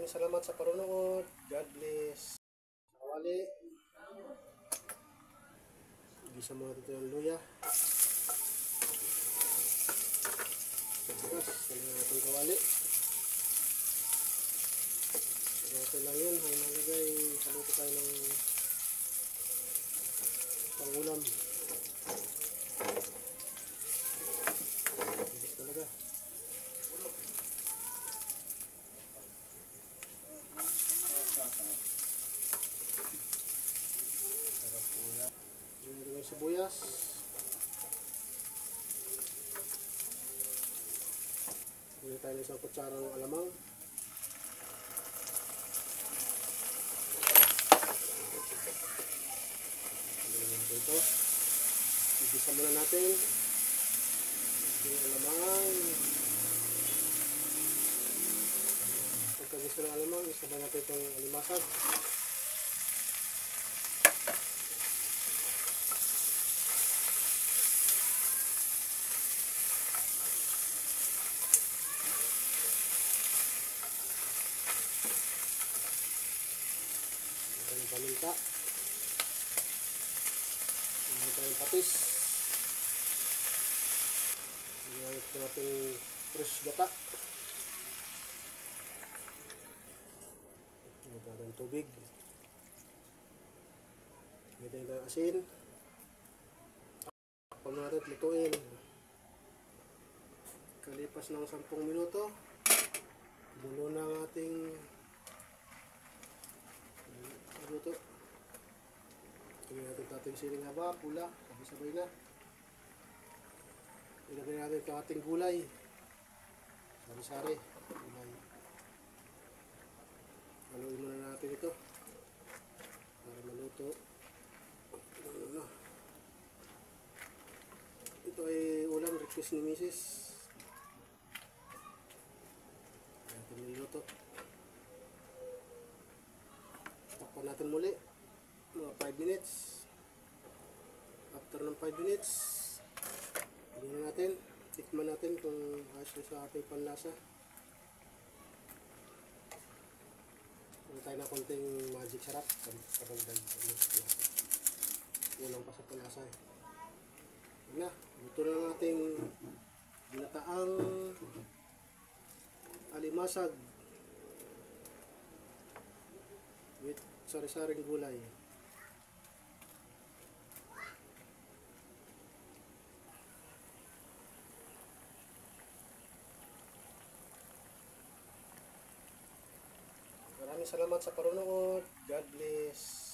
Maraming salamat sa panonood. God bless. Kawali. Gisa mo natin ito yung luya. Tapos, saling natin kawali. Okay lang yun. Ang nalagay, saluto tayo ng pangulam. Bilis talaga. Sarap po yan. Ito yung sibuyas. Pili tayo ng isang kutsara ng alamang. Ito. Igisa muna natin yung alamang. Pagkagisa ng alamang, isabay natin itong alimasag. Ito yung paminta. Ito yung patis. Ito natin fresh gata. Ito natin tubig. Ito yung asin. Pag natin lutuin. Kalipas ng 10 minuto, bulo na ang ating luto. Tingnan natin ito ating siling haba, pula, sabay-sabay na. Ilagay natin ito ating gulay. Sari-sari. Gulay. Haluin muna natin ito para maluto. Ito ay ulam request ni Mrs. Natin niluto. Takpan natin muli. Mga 5 minutes. After ng 5 minutes, tingnan natin, tikman natin kung ayos na sa ating panlasa. Kung tayo na konting magic sarap, kapagdag kulang pa sa panlasa. Na, ito na ang ating ginataang alimasag with sari-saring gulay. Maraming salamat sa panonood. God bless.